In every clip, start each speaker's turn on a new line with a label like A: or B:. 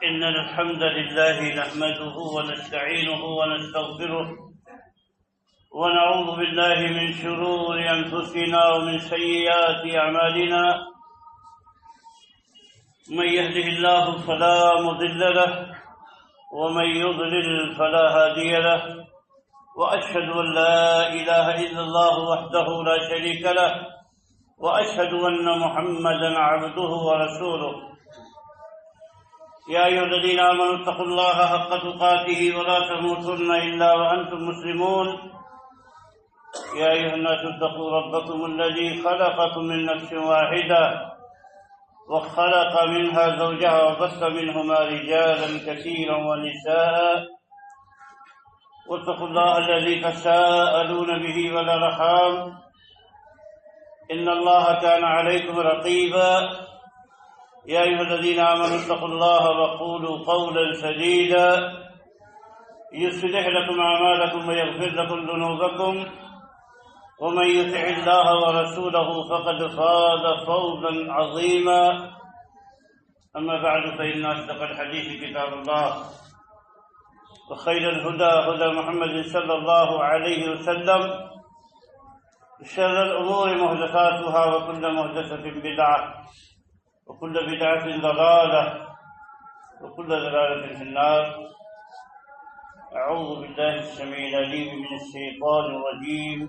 A: إن الحمد لله نحمده ونستعينه ونستغفره ونعوذ بالله من شرور أنفسنا ومن سيئات أعمالنا من يهده الله فلا مضل له ومن يضلل فلا هادي له وأشهد أن لا إله إلا الله وحده لا شريك له وأشهد أن محمدا عبده ورسوله يا أيها الذين آمنوا اتقوا الله حق تقاته ولا تموتن إلا وأنتم مسلمون يا أيها الناس اتقوا ربكم الذي خلقكم من نفس واحدة وخلق منها زوجها وبث منهما رجالا كثيرا ونساء واتقوا الله الذي تساءلون به والأرحام إن الله كان عليكم رقيبا يا أيها الذين آمنوا اتقوا الله وقولوا قولا سديدا يصلح لكم أعمالكم ويغفر لكم ذنوبكم ومن يطع الله ورسوله فقد فاز فوزا عظيما أما بعد فإن أصدق الحديث كتاب الله وخير الهدى هدى محمد صلى الله عليه وسلم شر الأمور محدثاتها وكل محدثة بدعة وكل بدعة ضلالة وكل ضلالة في النار. أعوذ بالله السميع العليم من الشيطان الرجيم.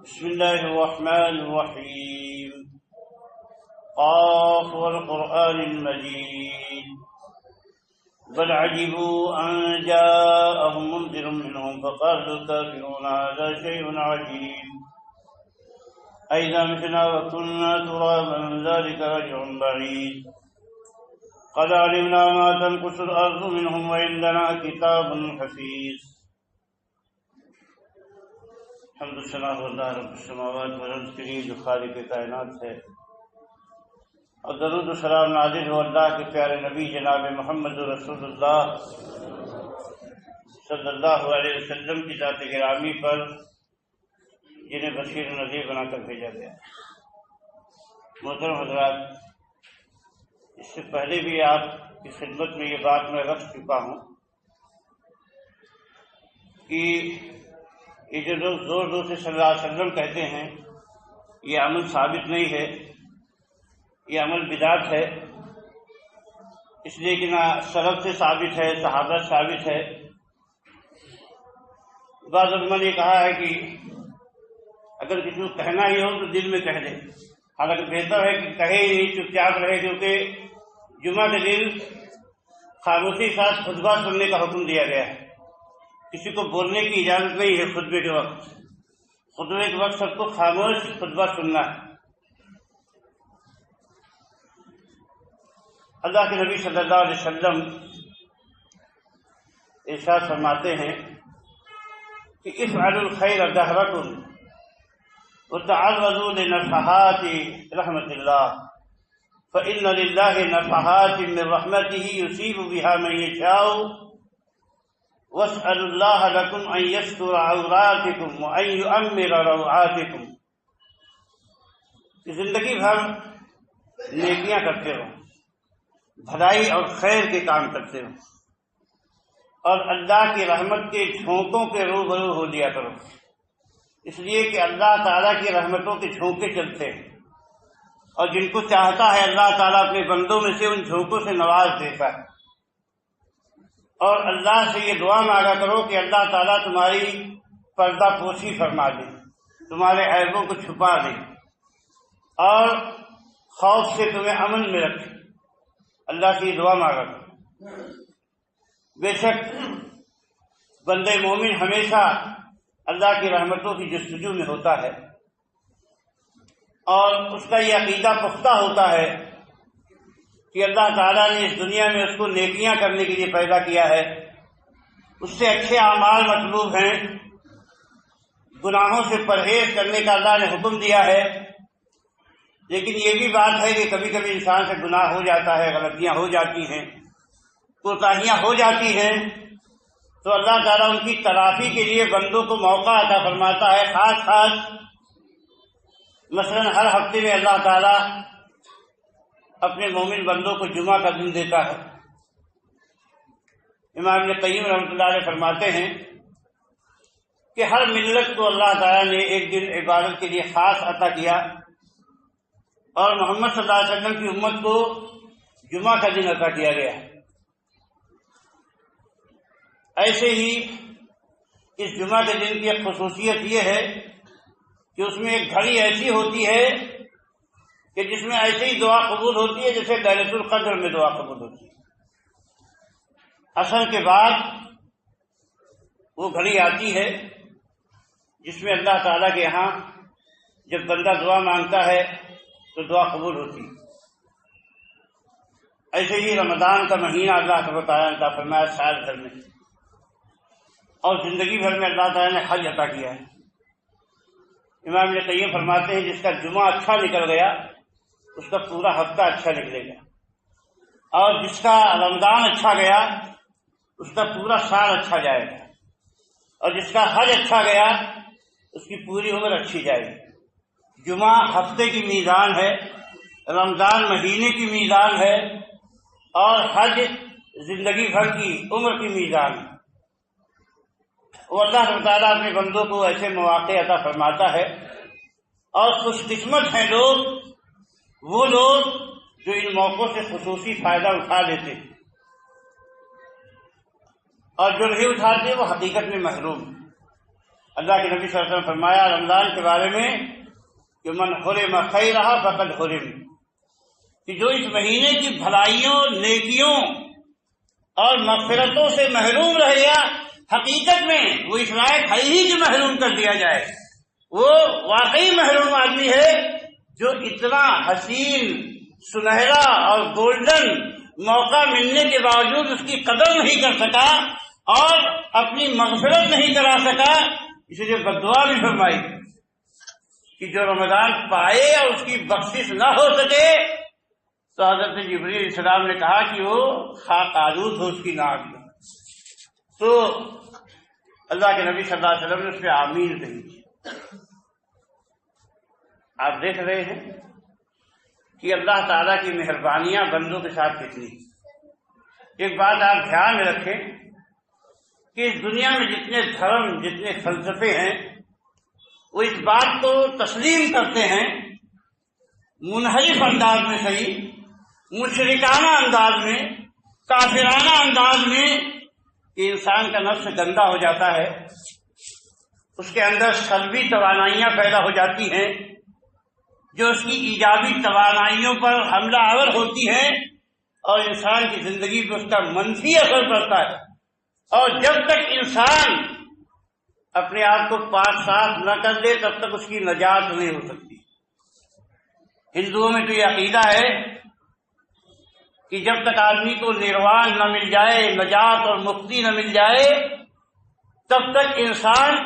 A: بسم الله الرحمن الرحيم. قاف والقرآن المجيد بل عجبوا أن جاءهم منذر منهم فقال الكافرون هذا شيء عجيب أئذا متنا وكنا ترابا ذلك رجع بعيد قد علمنا ما تنقص الأرض منهم وعندنا كتاب حفيظ. حمد و ثنا ہو اللہ رب السماوات والارض کے لیے جو خالق کائنات ہے، اور درود و سلام نازل ہو اللہ کے پیارے نبی جناب محمد رسول اللہ صلی اللہ علیہ وسلم کی ذات گرامی پر جنہیں بشیر و نذیر بنا کر بھیجا گیا. محترم حضرات، اس سے پہلے بھی آپ کی خدمت میں یہ بات میں رکھ چکا ہوں کہ یہ جو لوگ زور زور سے صلی اللہ علیہ وسلم کہتے ہیں یہ عمل ثابت نہیں ہے، یہ عمل بدعت ہے، اس لیے کہ نہ سلف سے ثابت ہے، صحابہ سے ثابت ہے. بعض علماء نے کہا ہے کہ اگر کسی کو کہنا ہی ہو تو دل میں کہہ دے، حالانکہ بہتر ہے کہ کہے ہی نہیں، چپ چاپ رہے، کیونکہ جمعہ کے دن خاموشی کے ساتھ خطبہ سننے کا حکم دیا گیا ہے. کسی کو بولنے کی اجازت نہیں ہے خطبے کے وقت. خطبے کے وقت سب کو خاموش خطبہ سننا ہے. اللہ کے نبی صلی اللہ علیہ وسلم ارشاد فرماتے ہیں کہ افعلوا الخیر دہرکم وتعرضوا لنفحات رحمت اللہ فإن للہ نفحات من رحمته يصيب بها من يشاء واسألوا اللہ لکم ان یستر عوراتکم وان یؤمر روعاتکم. زندگی بھر نیکیاں کرتے رہو، بھلائی اور خیر کے کام کرتے رہو، اور اللہ کی رحمت کے جھونکوں کے روبرو ہو لیا کرو، اس لیے کہ اللہ تعالیٰ کی رحمتوں کے جھونکے چلتے ہیں، اور جن کو چاہتا ہے اللہ تعالیٰ اپنے بندوں میں سے ان جھونکوں سے نواز دیتا ہے. اور اللہ سے یہ دعا مانگا کرو کہ اللہ تعالیٰ تمہاری پردہ پوشی فرما دے، تمہارے عیبوں کو چھپا دے، اور خوف سے تمہیں امن میں رکھے. اللہ سے یہ دعا مانگا کرو. بے شک بندے مومن ہمیشہ اللہ کی رحمتوں کی جستجو میں ہوتا ہے، اور اس کا یہ عقیدہ پختہ ہوتا ہے کہ اللہ تعالیٰ نے اس دنیا میں اس کو نیکیاں کرنے کے لیے پیدا کیا ہے، اس سے اچھے اعمال مطلوب ہیں، گناہوں سے پرہیز کرنے کا اللہ نے حکم دیا ہے. لیکن یہ بھی بات ہے کہ کبھی کبھی انسان سے گناہ ہو جاتا ہے، غلطیاں ہو جاتی ہیں، کوتاہیاں ہو جاتی ہیں، تو اللہ تعالیٰ ان کی تلافی کے لیے بندوں کو موقع عطا فرماتا ہے. خاص مثلاً ہر ہفتے میں اللہ تعالیٰ اپنے مومن بندوں کو جمعہ کا دن دیتا ہے۔ امام ابن قیم رحمۃ اللہ علیہ فرماتے ہیں کہ ہر ملت کو اللہ تعالیٰ نے ایک دن عبادت کے لیے خاص عطا کیا، اور محمد صلی اللہ علیہ وسلم کی امت کو جمعہ کا دن عطا کیا گیا۔ ایسے ہی اس جمعہ کے دن کی ایک خصوصیت یہ ہے کہ اس میں ایک گھڑی ایسی ہوتی ہے کہ جس میں ایسے ہی دعا قبول ہوتی ہے جیسے لیلۃ القدر میں دعا قبول ہوتی ہے۔ عصر کے بعد وہ گھڑی آتی ہے جس میں اللہ تعالیٰ کے یہاں جب بندہ دعا مانگتا ہے تو دعا قبول ہوتی ہے۔ ایسے ہی رمضان کا مہینہ اللہ تعالیٰ نے عطا فرمایا سال بھر میں، اور زندگی بھر میں اللہ تعالیٰ نے حج عطا کیا ہے۔ امام ابن قیم فرماتے ہیں جس کا جمعہ اچھا نکل گیا اس کا پورا ہفتہ اچھا نکلے گا، اور جس کا رمضان اچھا گیا اس کا پورا سال اچھا جائے گا، اور جس کا حج اچھا گیا اس کی پوری عمر اچھی جائے گی۔ جمعہ ہفتے کی میزان ہے، رمضان مہینے کی میزان ہے، اور حج زندگی بھر کی عمر کی میزان ہے۔ وہ اللہ تعالیٰ اپنے بندوں کو ایسے مواقع عطا فرماتا ہے، اور خوش قسمت ہیں وہ لوگ جو ان موقعوں سے خصوصی فائدہ اٹھا لیتے ہیں، اور جو نہیں اٹھاتے وہ حقیقت میں محروم۔ اللہ کے نبی صلی اللہ علیہ وسلم فرمایا رمضان کے بارے میں کہ من حرم خیرہ فقد حرم، کہ جو اس مہینے کی بھلائیوں، نیکیوں اور مغفرتوں سے محروم رہ گیا، حقیقت میں وہ اس لائق ہے ہی کہ محروم کر دیا جائے۔ وہ واقعی محروم آدمی ہے جو اتنا حسین، سنہرا اور گولڈن موقع ملنے کے باوجود اس کی قدر نہیں کر سکا اور اپنی مغفرت نہیں کرا سکا، اس لیے بددعا بھی فرمائی کہ جو رمضان پائے اور اس کی بخشش نہ ہو سکے تو حضرت جبریل علیہ السلام نے کہا کہ وہ خاک آلود ہو اس کی ناک میں۔ تو اللہ کے نبی صلی اللہ علیہ وسلم نے اس پہ آمین کہی۔ آپ دیکھ رہے ہیں کہ اللہ تعالیٰ کی مہربانیاں بندوں کے ساتھ کتنی۔ ایک بات آپ دھیان میں رکھیں کہ اس دنیا میں جتنے دھرم، جتنے فلسفے ہیں، وہ اس بات کو تسلیم کرتے ہیں منحرف انداز میں، صحیح مشرکانہ انداز میں، کافرانہ انداز میں، کہ انسان کا نفس گندا ہو جاتا ہے، اس کے اندر سلبی توانائیاں پیدا ہو جاتی ہیں جو اس کی ایجابی توانائیوں پر حملہ آور ہوتی ہیں، اور انسان کی زندگی پہ اس کا منفی اثر پڑتا ہے۔ اور جب تک انسان اپنے آپ کو پاک صاف نہ کر لے تب تک اس کی نجات نہیں ہو سکتی۔ ہندوؤں میں تو یہ عقیدہ ہے کہ جب تک آدمی کو نروان نہ مل جائے، نجات اور مکتی نہ مل جائے، تب تک انسان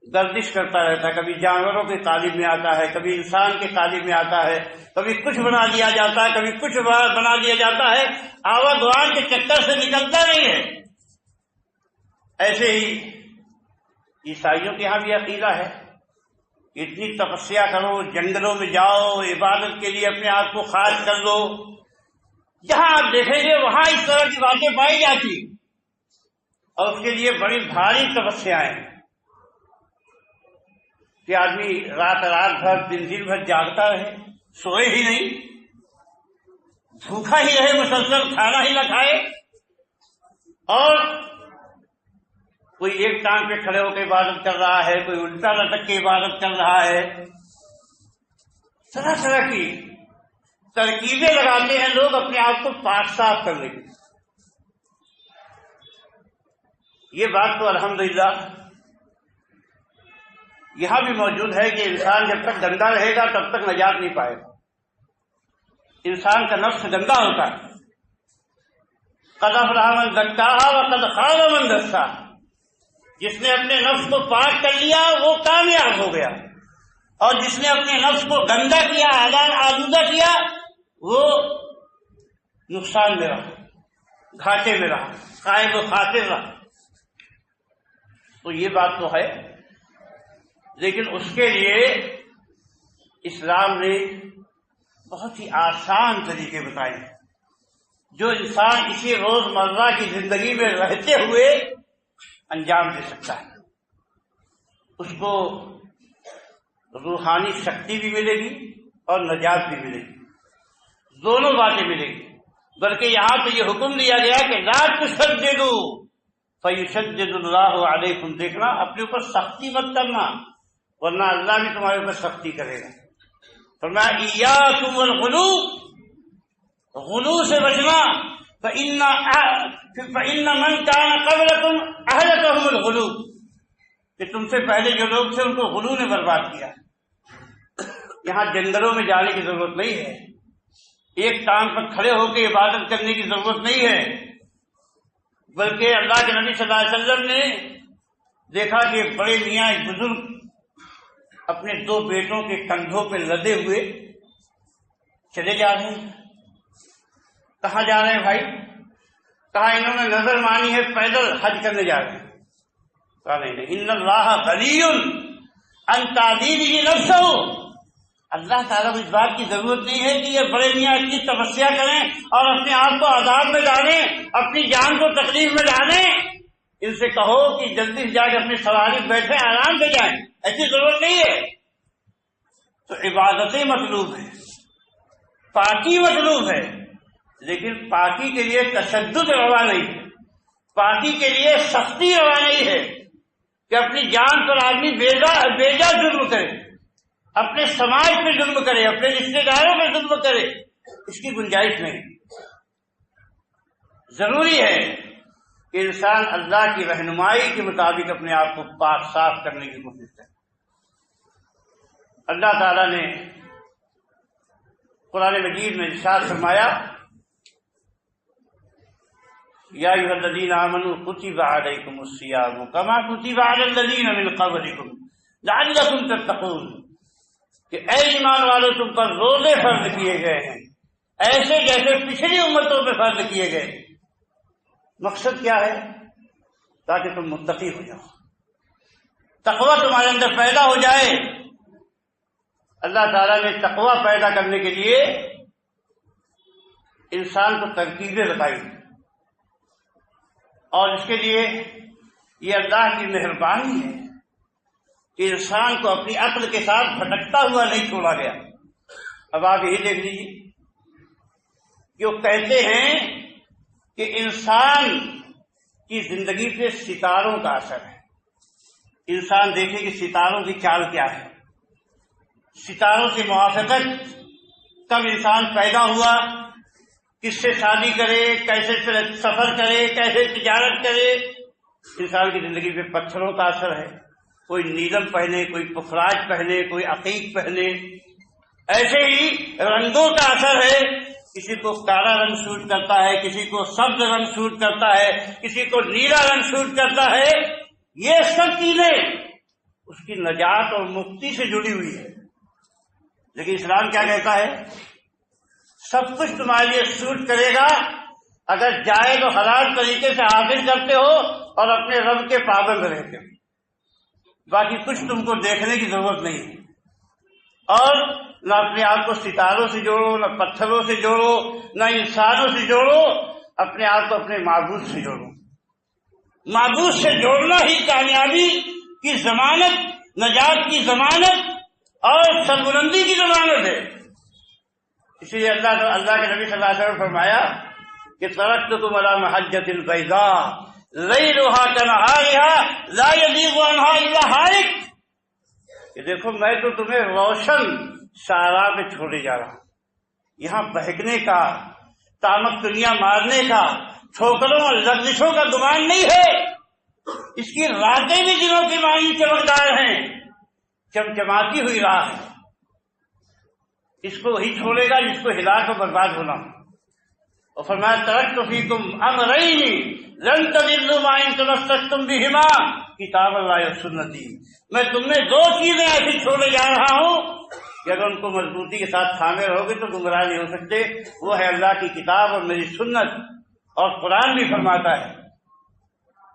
A: گردش کرتا رہتا ہے، کبھی جانوروں کے قالب میں آتا ہے، کبھی انسان کے قالب میں آتا ہے، کبھی کچھ بنا دیا جاتا ہے، کبھی کچھ بنا دیا جاتا ہے، آوا گوان کے چکر سے نکلتا نہیں ہے۔ ایسے ہی عیسائیوں کے یہاں بھی عقیدہ ہے کہ اتنی تپسیا کرو، جنگلوں میں جاؤ، عبادت کے لیے اپنے آپ کو خارج کر لو۔ جہاں آپ دیکھیں گے وہاں اس طرح کی باتیں پائی جاتی، اور اس کے لیے بڑی بھاری تپسیاں کہ آدمی رات بھر دن بھر جاگتا رہے، سوئے ہی نہیں، بھوکا ہی رہے، مسلسل کھانا ہی نہ کھائے، اور کوئی ایک ٹانگ پہ کھڑے ہو کے عبادت کر رہا ہے، کوئی الٹا لٹک کے عبادت کر رہا ہے، طرح طرح کی ترکیبیں لگاتے ہیں لوگ اپنے آپ کو پاک صاف کرنے کے۔ یہ بات تو الحمدللہ یہاں بھی موجود ہے کہ انسان جب تک گندا رہے گا تب تک نجات نہیں پائے گا۔ انسان کا نفس گندا ہوتا ہے۔ قد افلح من زکاھا وقد خاب من دساھا، جس نے اپنے نفس کو پاک کر لیا وہ کامیاب ہو گیا، اور جس نے اپنے نفس کو گندا کیا، آلودہ کیا، وہ نقصان میں رہا، گھاٹے میں رہا، خائب و خاسر رہا۔ تو یہ بات تو ہے، لیکن اس کے لیے اسلام نے بہت ہی آسان طریقے بتائے جو انسان اسی روزمرہ کی زندگی میں رہتے ہوئے انجام دے سکتا ہے. اس کو روحانی شکتی بھی ملے گی اور نجات بھی ملے گی، دونوں باتیں ملے گی. بلکہ یہاں پہ یہ حکم دیا گیا کہ لا تشددوا فیشدد اللہ علیکم. دیکھنا اپنے اوپر سختی مت کرنا ورنہ اللہ بھی تمہارے اوپر سختی کرے گا. فرمایا ایاکم والغلو، غلو سے بچنا. فإن من كان قبلكم أهلكهم الغلو، کہ تم سے پہلے جو لوگ تھے ان کو غلو نے برباد کیا. یہاں جنگلوں میں جانے کی ضرورت نہیں ہے، ایک ٹانگ پر کھڑے ہو کے عبادت کرنے کی ضرورت نہیں ہے، بلکہ اللہ کے نبی صلی اللہ علیہ وسلم نے دیکھا کہ ایک بڑے میاں ایک بزرگ اپنے 2 بیٹوں کے کندھوں پہ لدے ہوئے چلے جا رہے ہیں. کہاں جا رہے ہیں بھائی؟ کہا انہوں نے نظر مانی ہے پیدل حج کرنے جا رہے ہیں. کہا نہیں، ان اللہ غنی عن تعذیبہ نفسہ، اللہ تعالیٰ کو اس بات کی ضرورت نہیں ہے کہ یہ بڑے میاں اتنی تپسیا کریں اور اپنے آپ کو عذاب میں ڈالیں، اپنی جان کو تکلیف میں ڈالیں. ان سے کہو کہ جلدی سے جا کے اپنی سواری بیٹھے آرام سے جائیں، ایسی ضرورت نہیں ہے. تو عبادتیں مطلوب ہے، پاکی مطلوب ہے، لیکن پاکی کے لیے تشدد روا نہیں ہے، پاکی کے لیے سختی روا نہیں ہے کہ اپنی جان پر آدمی بیجا ظلم کرے، اپنے سماج پہ ظلم کرے، اپنے رشتے داروں پہ ظلم کرے. اس کی گنجائش نہیں. ضروری ہے کہ انسان اللہ کی رہنمائی کے مطابق اپنے آپ کو پاک صاف کرنے کی کوشش کرے. اللہ تعالیٰ نے قرآن مجید میں ارشاد فرمایا یا ایھا الذین آمنوا کتب علیکم الصیام کما کتب علی الذین من قبلکم لعلکم تتقون، کہ اے ایمان والو تم پر روزے فرض کیے گئے ہیں ایسے جیسے پچھلی امتوں پہ فرض کیے گئے. مقصد کیا ہے؟ تاکہ تم متقی ہو جاؤ، تقوی تمہارے اندر پیدا ہو جائے. اللہ تعالیٰ نے تقوی پیدا کرنے کے لیے انسان کو ترکیبیں بتائی اور اس کے لیے یہ اللہ کی مہربانی ہے کہ انسان کو اپنی عقل کے ساتھ بھٹکتا ہوا نہیں چھوڑا گیا. اب آپ یہی دیکھ لیجیے کہ وہ کہتے ہیں کہ انسان کی زندگی پہ ستاروں کا اثر ہے. انسان دیکھے کہ ستاروں کی چال کیا ہے، ستاروں سے موافقت، کب انسان پیدا ہوا، کس سے شادی کرے، کیسے سفر کرے، کیسے تجارت کرے. انسان کی زندگی پہ پتھروں کا اثر ہے، کوئی نیلم پہنے، کوئی پخراج پہنے، کوئی عقیق پہنے. ایسے ہی رنگوں کا اثر ہے، کسی کو کالا رنگ سوٹ کرتا ہے، کسی کو سبز رنگ سوٹ کرتا ہے، کسی کو نیلا رنگ سوٹ کرتا ہے. یہ سب چیزیں اس کی نجات اور مکتی سے جڑی ہوئی ہے. لیکن اسلام کیا کہتا ہے؟ سب کچھ تمہارے لیے سوٹ کرے گا اگر جائز و حلال طریقے سے حاصل کرتے ہو اور اپنے رب کے پابند رہتے ہو. باقی کچھ تم کو دیکھنے کی ضرورت نہیں ہے. اور نہ اپنے آپ کو ستاروں سے جوڑو، نہ پتھروں سے جوڑو، نہ انسانوں سے جوڑو، اپنے آپ کو اپنے معبود سے جوڑو. معبود سے جوڑنا ہی کامیابی کی ضمانت، نجات کی ضمانت اور سربلندی کی ضمانت ہے. اسی لیے اللہ کے نبی صلی اللہ علیہ وسلم فرمایا کہ ترکتکم علی محجۃ البیضاء لیلھا کنہارھا لا یزیغ عنھا الا ہالک، کہ دیکھو میں تو تمہیں روشن صحرا پہ چھوڑے جا رہا ہوں. یہاں بہکنے کا، تامک دنیا مارنے کا، ٹھوکروں اور لغزشوں کا گمان نہیں ہے. اس کی راتیں بھی دنوں کی مانی چمکدار ہیں، چمچماتی ہوئی راہ ہے. اس کو وہی چھوڑے گا جس کو ہلاک و برباد ہونا. اور فرمایا ترکت فیکم امرین لن تضلوا ما ان تمسکتم بہما کتاب اللہ و سنتی. میں تم میں 2 چیزیں ایسی چھوڑے جا رہا ہوں کہ اگر ان کو مضبوطی کے ساتھ تھامے رہو گے تو گمراہ نہیں ہو سکتے. وہ ہے اللہ کی کتاب اور میری سنت. اور قرآن بھی فرماتا ہے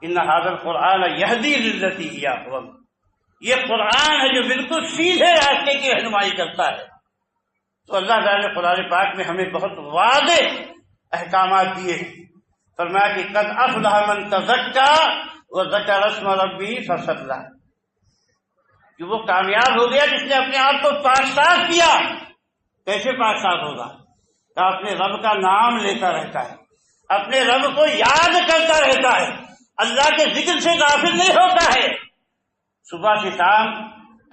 A: ان ھذا القرآن یہدی للتی ہی اقوم، یہ قرآن ہے جو بالکل سیدھے راستے کی رہنمائی کرتا ہے. تو اللہ تعالیٰ نے قرآن پاک میں ہمیں بہت واضح احکامات دیے ہیں. فرمایا کہ قد افلح من تزکا وذکر اسم ربہ فصلی، کہ وہ کامیاب ہو گیا جس نے اپنے آپ کو پاک صاف کیا. کیسے پاک صاف ہوگا؟ کہ اپنے رب کا نام لیتا رہتا ہے، اپنے رب کو یاد کرتا رہتا ہے، اللہ کے ذکر سے غافل نہیں ہوتا ہے. صبح سے شام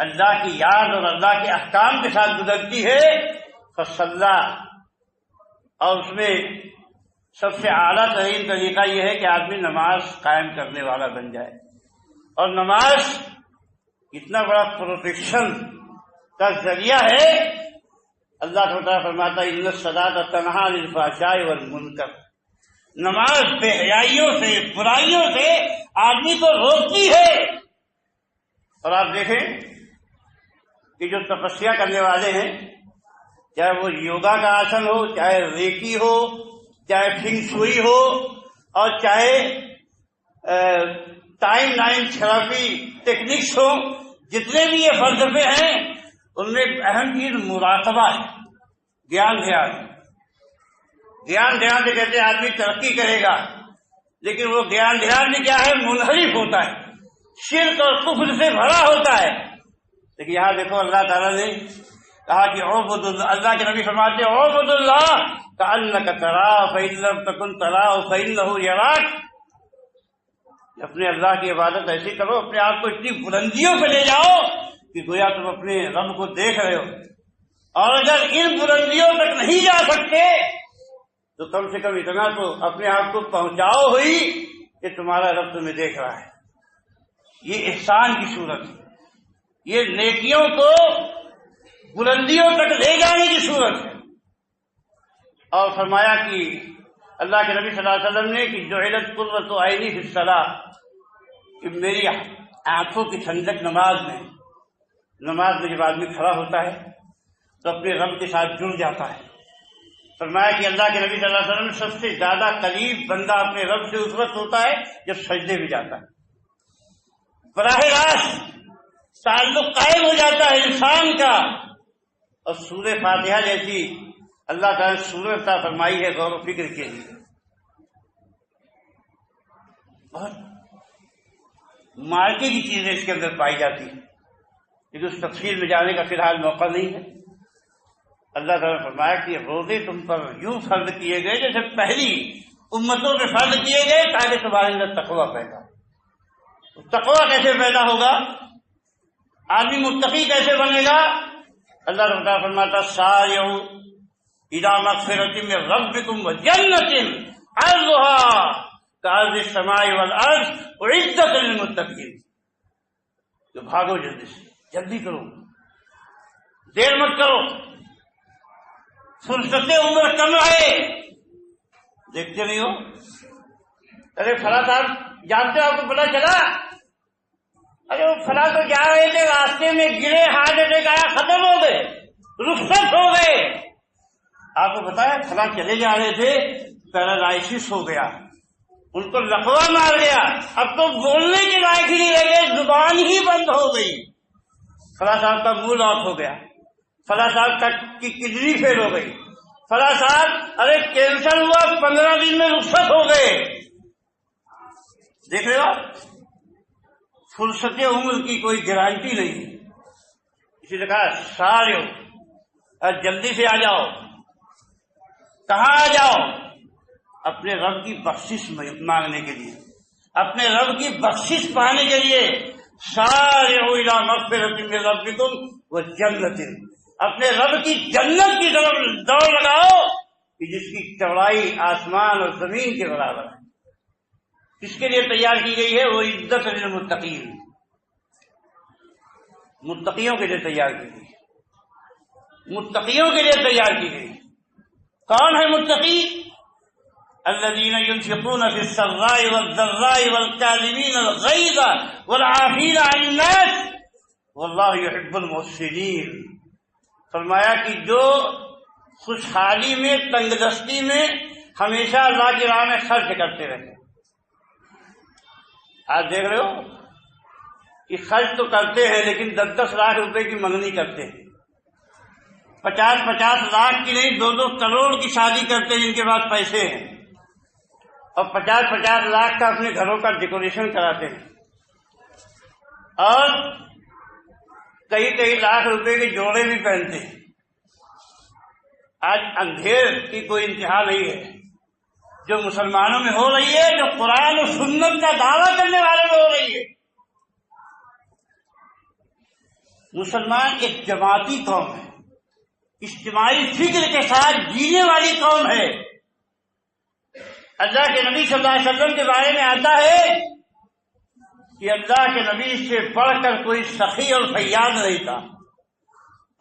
A: اللہ کی یاد اور اللہ کے احکام کے ساتھ گزرتی ہے. فصلی، اور اس میں سب سے اعلیٰ ترین طریقہ یہ ہے کہ آدمی نماز قائم کرنے والا بن جائے. اور نماز اتنا بڑا پروٹیکشن کا ذریعہ ہے. اللہ تعالیٰ فرماتا ہے ان الصلاۃ تنہی عن الفحشاء والمنکر، نماز بے حیائیوں سے، برائیوں سے آدمی کو روکتی ہے. اور آپ دیکھیں کہ جو تپسیا کرنے والے ہیں، چاہے وہ یوگا کا آسن ہو، چاہے ریکی ہو، چاہے فنگ شوئی ہو، اور چاہے ٹائم لائن تھراپی ٹیکنکس ہو، جتنے بھی یہ فلسفے ہیں ان میں اہم چیز مراقبہ ہے. گیان دھیان سے کہتے ہیں آدمی ترقی کرے گا، لیکن وہ گیان دھیان میں کیا ہے؟ منحرف ہوتا ہے، شرک اور کفر سے بھرا ہوتا ہے. لیکن یہاں دیکھو اللہ تعالیٰ نے کہا کہ اعبد اللہ، اللہ کے نبی فرماتے ہیں اعبد اللہ کأنک تراہ فإن لم تکن تراہ فإنہ یراک. اپنے اللہ کی عبادت ایسی کرو، اپنے آپ کو اتنی بلندیوں پہ لے جاؤ کہ گویا تم اپنے رب کو دیکھ رہے ہو. اور اگر ان بلندیوں تک نہیں جا سکتے تو کم سے کم اتنا تو اپنے آپ کو پہنچاؤ ہوئی کہ تمہارا رب تمہیں دیکھ رہا ہے. یہ احسان کی صورت ہے، یہ نیکیوں کو بلندیوں تک لے جانے کی صورت ہے. اور فرمایا کہ اللہ کے نبی صلی اللہ علیہ وسلم نے کہ جعلت قرۃ عینی فی الصلاۃ، کہ میری آنکھوں کی ٹھنڈک نماز میں جب آدمی کھڑا ہوتا ہے تو اپنے رب کے ساتھ جڑ جاتا ہے. فرمایا کہ اللہ کے نبی صلی اللہ علیہ وسلم سب سے زیادہ قریب بندہ اپنے رب سے اس وقت ہوتا ہے جب سجدے بھی جاتا ہے. براہ راست تعلق قائم ہو جاتا ہے انسان کا. اور سورہ فاتحہ جیسی اللہ تعالیٰ نے سورت عطا فرمائی ہے غور و فکر کے لیے، بہت مارکے کی چیزیں اس کے اندر پائی جاتی ہیں، لیکن اس تفصیل میں جانے کا فی الحال موقع نہیں ہے. اللہ تعالیٰ نے فرمایا کہ روزے تم پر یوں فرض کیے گئے جیسے پہلی امتوں میں فرض کیے گئے تاکہ تمہارے اندر تقویٰ پیدا ہو. تقویٰ کیسے پیدا ہوگا؟ آدمی متقی کیسے بنے گا؟ اللہ تعالیٰ فرماتا سارعوا الی مغفرۃ من ربکم وجنۃ عرضها کعرض السماء والارض اعدت للمتقین. تو بھاگو جلدی سے، جلدی کرو، دیر مت کرو، فرصت عمر کم آئے. دیکھتے نہیں ہو؟ ارے فلاں صاحب جانتے ہو، آپ کو پتا چلا؟ ارے وہ فلاں تو جا رہے تھے، راستے میں گرے، ہارٹ اٹیک آیا، ختم ہو گئے، رخصت ہو گئے. آپ کو پتا ہے فلاں چلے جا رہے تھے، پیرالائسس ہو گیا، ان کو لقوہ مار گیا، اب تو بولنے کے لائق ہی نہیں رہے، زبان ہی بند ہو گئی. فلاں صاحب کا منہ لاک ہو گیا، فلاں صاحب کی کڈنی فیل ہو گئی، فلاں صاحب ارے کینسر ہوا، 15 دن میں رخصت ہو گئے. دیکھ رہے ہو، فرصت عمر کی کوئی گارنٹی نہیں ہے. اسی لیے کہا سارے ہو، جلدی سے آ جاؤ. کہاں آ جاؤ؟ اپنے رب کی بخشش مانگنے کے لیے، اپنے رب کی بخشش پانے کے لیے. سارعوا الی مغفرۃ من ربکم وجنۃ، اپنے رب کی جنت کی طرف دوڑ لگاؤ کہ جس کی چوڑائی آسمان اور زمین کے برابر ہے. کس کے لیے تیار کی گئی ہے؟ وہ عزت للمتقین، متقیوں کے لیے تیار کی گئی، متقیوں کے لیے تیار کی گئی. کون ہے متقی؟ الذين ينفقون في السراء والضراء والكاظمين الغيظ والعافين عن الناس والله يحب المحسنين. فرمایا کہ جو خوشحالی میں، تنگ دستی میں ہمیشہ اللہ کی راہ میں خرچ کرتے رہتے. آج دیکھ رہے ہو کہ خرچ تو کرتے ہیں لیکن 10-10 لاکھ روپے کی منگنی کرتے ہیں. 50-50 لاکھ کی نہیں 2-2 کروڑ کی شادی کرتے ہیں جن کے پاس پیسے ہیں، اور 50-50 لاکھ کا اپنے گھروں کا ڈیکوریشن کراتے ہیں، اور کئی لاکھ روپے کے جوڑے بھی پہنتے ہیں۔ آج اندھیر کی کوئی انتہا نہیں ہے جو مسلمانوں میں ہو رہی ہے، جو قرآن و سنت کا دعویٰ کرنے والوں میں ہو رہی ہے۔ مسلمان ایک جماعتی قوم ہے، اجتماعی فکر کے ساتھ جینے والی قوم ہے۔ اللہ کے نبی صلی اللہ علیہ وسلم کے بارے میں آتا ہے کہ اللہ کے نبی سے بڑھ کر کوئی سخی اور فیاض نہیں تھا،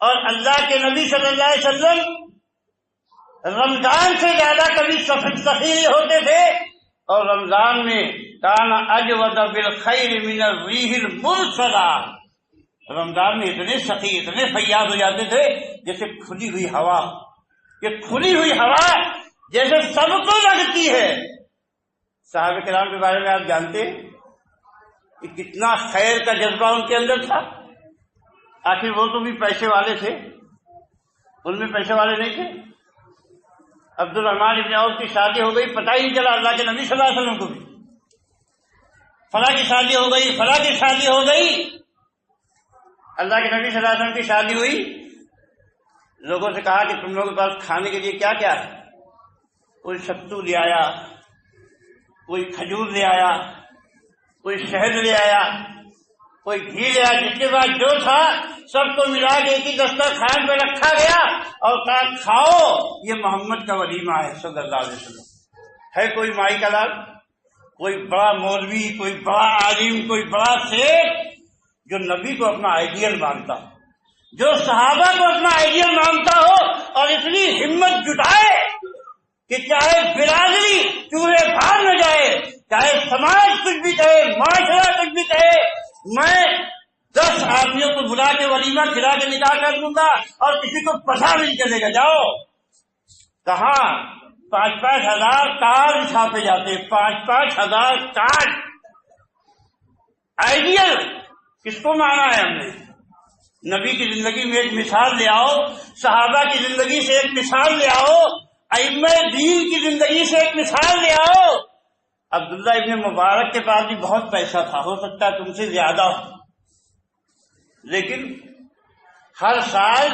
A: اور اللہ کے نبی صلی اللہ علیہ وسلم رمضان سے زیادہ کبھی سخی ہوتے تھے، اور رمضان میں کان اجود بالخیر من الریح المرسلہ، رمضان میں اتنے سخی اتنے فیاض ہو جاتے تھے جیسے کھلی ہوئی ہوا، کہ کھلی ہوئی ہوا جیسے سب کو لگتی ہے۔ صحابہ کرام کے بارے میں آپ جانتے ہیں کہ کتنا خیر کا جذبہ ان کے اندر تھا۔ آخر وہ تو بھی پیسے والے تھے، ان میں پیسے والے نہیں تھے۔ عبد الرحمن ابن عوف کی شادی ہو گئی، پتہ ہی نہیں چلا اللہ کے نبی صلی اللہ علیہ وسلم کو بھی، فلاں کی شادی ہو گئی، فلاں کی شادی ہو گئی۔ اللہ کے نبی صلی اللہ علیہ وسلم کی شادی ہوئی، لوگوں سے کہا کہ تم لوگوں کے پاس کھانے کے لیے کیا کیا ہے؟ کوئی ستو لے آیا، کوئی کھجور لے آیا، کوئی شہد لے آیا، کوئی گھی لے آیا، جس کے بعد جو تھا سب کو ملا کے ایک ہی دسترخوان پہ رکھا گیا اور کہا کھاؤ، یہ محمد کا ولیمہ ہے صلی اللہ علیہ وسلم۔ ہے کوئی مائی کا لال، کوئی بڑا مولوی، کوئی بڑا عالم، کوئی بڑا شیخ جو نبی کو اپنا آئیڈیل مانتا ہو، جو صحابہ کو اپنا آئیڈیل مانتا ہو، اور اتنی ہمت جٹائے کہ چاہے برادری چولہے بھار نہ جائے، چاہے سماج کچھ بھی کہے، معاشرہ کچھ بھی کہے، میں 10 آدمیوں کو بلا کے ولیمہ کھلا کے نکاح کر دوں گا، اور کسی کو پتہ نہیں چلے گا۔ جاؤ کہاں 5-5 ہزار کارڈ چھاپے جاتے، 5-5 ہزار کارڈ۔ آئیڈیل کس کو مانا ہے ہم نے؟ نبی کی زندگی میں ایک مثال لے آؤ، صحابہ کی زندگی سے ایک مثال لے آؤ، ائمہ دین کی زندگی سے ایک مثال لے آؤ۔ عبداللہ ابن مبارک کے پاس بھی بہت پیسہ تھا، ہو سکتا ہے تم سے زیادہ ہو، لیکن ہر سال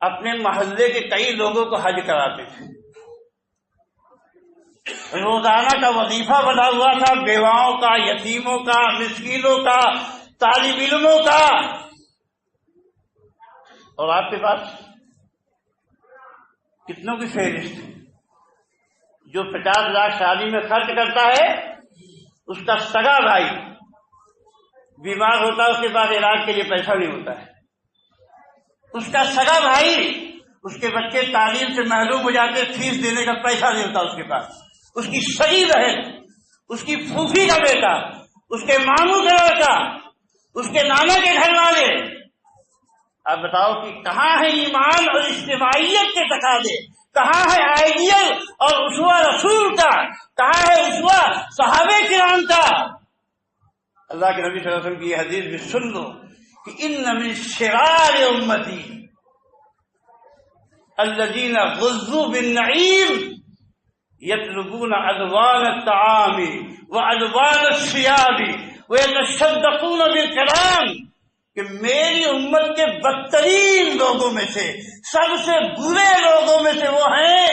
A: اپنے محلے کے کئی لوگوں کو حج کراتے تھے۔ روزانہ کا وظیفہ بنا ہوا تھا، بیواؤں کا، یتیموں کا، مسکینوں کا، طالب علموں کا۔ اور آپ کے پاس کتنوں کی فہرست ہے؟ جو 50 لاکھ شادی میں خرچ کرتا ہے، اس کا سگا بھائی بیمار ہوتا ہے، اس کے پاس علاج کے لیے پیسہ نہیں ہوتا ہے، اس کا سگا بھائی، اس کے بچے تعلیم سے محروم ہو جاتے، فیس دینے کا پیسہ نہیں ہوتا اس کے پاس، اس کی سگی بہن، اس کی پھوپھی کا بیٹا، اس کے ماموں کا لڑکا، اس کے نانا کے گھر والے۔ اب بتاؤ کہ کہاں ہے ایمان اور اجتماعیت کے تقاضے، کہاں ہے آئیڈیل اور اسوہ رسول کا، کہاں ہے اسوہ صحابہ کرام کا؟ اللہ کے نبی صلی اللہ علیہ وسلم کی یہ حدیث بھی سن لو کہ ان من شرار امتی الذین غزوا بالنعیم یطلبون الوان الطعام والوان الثياب ويتصدقون بالكلام، کہ میری امت کے بدترین لوگوں میں سے، سب سے برے لوگوں میں سے وہ ہیں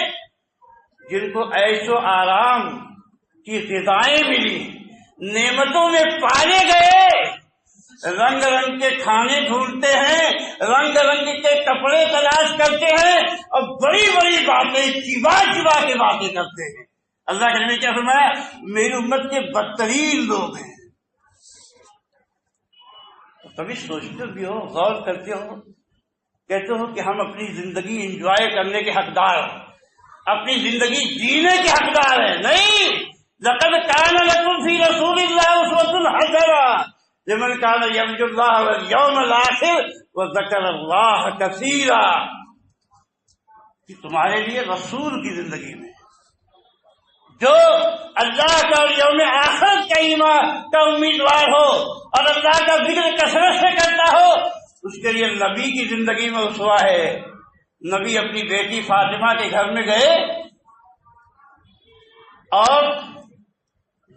A: جن کو عیش و آرام کی غذائیں ملی، نعمتوں میں پالے گئے، رنگ رنگ کے کھانے ڈھونڈتے ہیں، رنگ رنگ کے کپڑے تلاش کرتے ہیں، اور بڑی بڑی باتیں چبا چبا کے باتیں کرتے ہیں۔ اللہ کے نبی کیا فرمایا؟ میری امت کے بدترین لوگ ہیں۔ کبھی سوچتے بھی ہو، غور کرتے ہو، کہتے ہو کہ ہم اپنی زندگی انجوائے کرنے کے حقدار ہیں، اپنی زندگی جینے کے حقدار ہیں؟ نہیں، لقد کان لکم فی رسول اللہ اسوۃ حسنہ لمن کان یرجو اللہ والیوم الآخر وذکر اللہ کثیرا، کہ تمہارے لیے رسول کی زندگی میں جو اللہ کا اور یوم آخرت کا ایمان کا امیدوار ہو اور اللہ کا ذکر کثرت سے کرتا ہو، اس کے لیے نبی کی زندگی میں اسوہ ہے، نبی اپنی بیٹی فاطمہ کے گھر میں گئے اور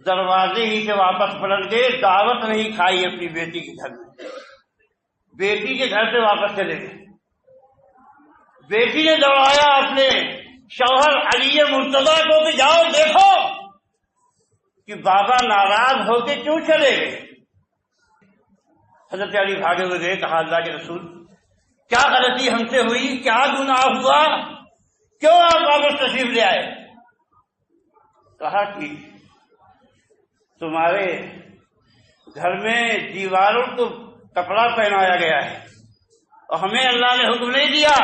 A: دروازے ہی سے واپس پلٹ گئے، دعوت نہیں کھائی اپنی بیٹی کے گھر میں، بیٹی کے گھر سے واپس چلے گئے۔ بیٹی نے دوڑایا اپنے شوہر علی مرتضیٰ کو کہ جاؤ دیکھو کہ بابا ناراض ہو کے کیوں چلے گئے۔ حضرت علی بھاگے ہوئے گئے، کہا اللہ کے رسول کیا غلطی ہم سے ہوئی، کیا گناہ ہوا، کیوں آپ واپس تشریف لے آئے؟ کہا کہ تمہارے گھر میں دیواروں کو کپڑا پہنایا گیا ہے اور ہمیں اللہ نے حکم نہیں دیا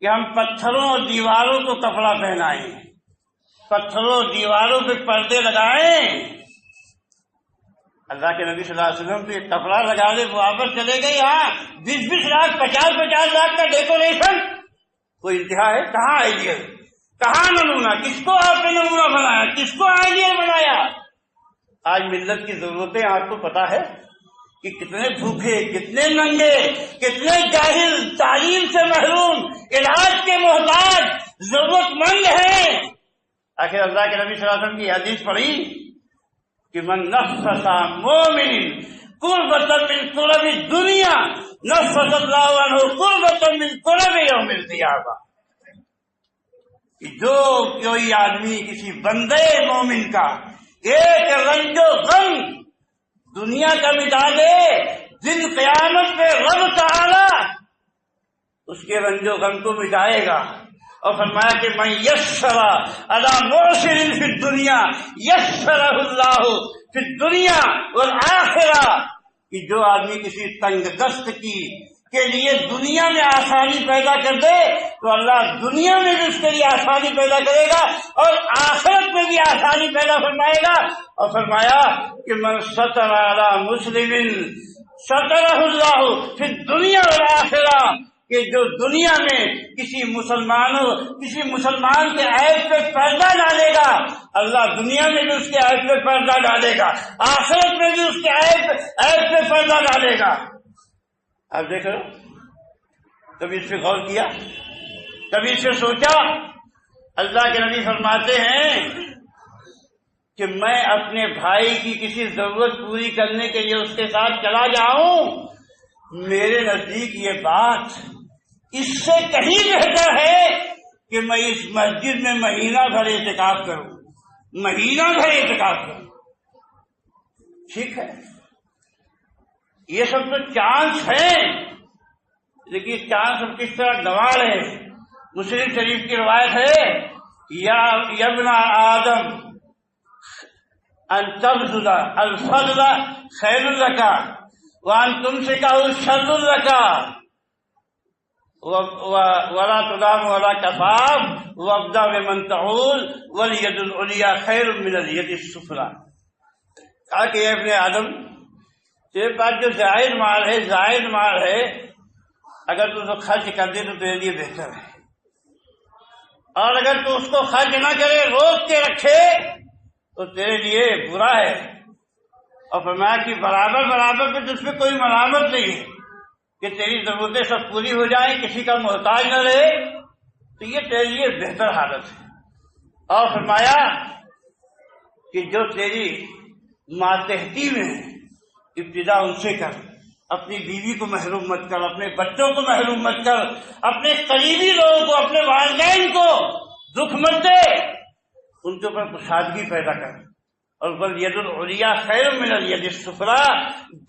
A: کہ ہم پتھروں اور دیواروں کو کپڑا پہنائیں، پتھروں اور دیواروں پہ پردے لگائیں۔ اللہ کے نبی صلی اللہ علیہ وسلم تو یہ کپڑا لگا لے واپس چلے گئے، یہاں 20-20 لاکھ 50-50 لاکھ کا ڈیکوریشن، کوئی انتہا ہے؟ کہاں آئیڈیا، کہاں نمونہ، کس کو آپ نے نمونہ بنایا، کس کو آئیڈیا بنایا؟ آج ملت کی ضرورتیں آپ کو پتا ہے کہ کتنے بھوکے، کتنے ننگے، کتنے جاہل، تعلیم سے محروم، علاج کے محتاج، ضرورت مند ہیں۔ آخر اللہ کے نبی صلی اللہ علیہ وسلم کی حدیث پڑھی کہ من نفس مومن قربۃ من قرب الدنیا نفس اللہ عنہ قربۃ من قرب یوم القیامہ، کہ جو کوئی آدمی کسی بندے مومن کا ایک رنج و غم دنیا کا مٹا دے، دن قیامت میں رب تعالی اس کے رنج و غم کو مٹائے گا۔ اور فرمایا کہ من یسر علی معسر فی الدنیا یسرہ اللہ فی الدنیا والآخرہ، کہ جو آدمی کسی تنگ دست کے لیے دنیا میں آسانی پیدا کر دے تو اللہ دنیا میں بھی اس کے لیے آسانی پیدا کرے گا اور آخرت میں بھی آسانی پیدا فرمائے گا۔ اور فرمایا کہ من ستر علی مسلم سترہ اللہ فی الدنیا والآخرہ، کہ جو دنیا میں کسی مسلمان کے عیب پہ پردہ ڈالے گا، اللہ دنیا میں بھی اس کے عیب پہ پردہ ڈالے گا، آخرت میں بھی اس کے عیب پہ پردہ ڈالے گا۔ آپ دیکھ رہے ہو، کبھی اس پہ غور کیا، کبھی اس پہ سوچا؟ اللہ کے نبی فرماتے ہیں کہ میں اپنے بھائی کی کسی ضرورت پوری کرنے کے لیے اس کے ساتھ چلا جاؤں، میرے نزدیک یہ بات اس سے کہیں بہتر ہے کہ میں اس مسجد میں مہینہ بھر اعتکاف کروں، مہینہ بھر اعتکاف کروں۔ ٹھیک ہے، یہ سب تو چانس ہیں، لیکن چانس ہم کس طرح گنوا رہے ہیں۔ مسلم شریف کی روایت ہے، یا ابن آدم ان تبذل الفضل خیر لک وان تمسکہ شر لک ولا تدام ولا کفاف وابدأ بمن تعول والید العلیٰ خیر من الید السفلیٰ۔ کہا کہ اے ابن آدم، تیرے پاس جو زائد مال ہے اگر تو اس کو خرچ کر دے تو تیرے لیے بہتر ہے، اور اگر تو اس کو خرچ نہ کرے، روک کے رکھے، تو تیرے لیے برا ہے۔ اور فرمایا کہ برابر پہ تجھ پہ کوئی ملامت نہیں ہے کہ تیری ضرورتیں سب پوری ہو جائیں، کسی کا محتاج نہ رہے، تو یہ تیرے لیے بہتر حالت ہے۔ اور فرمایا کہ جو تیری ماتحتی میں ابتدا ان سے کر، اپنی بیوی کو محروم مت کر، اپنے بچوں کو محروم مت کر، اپنے قریبی لوگوں کو، اپنے والدین کو دکھ مت دے، ان کے اوپر کشادگی پیدا کر۔ اور والید العلیٰ خیر من الید السفلیٰ،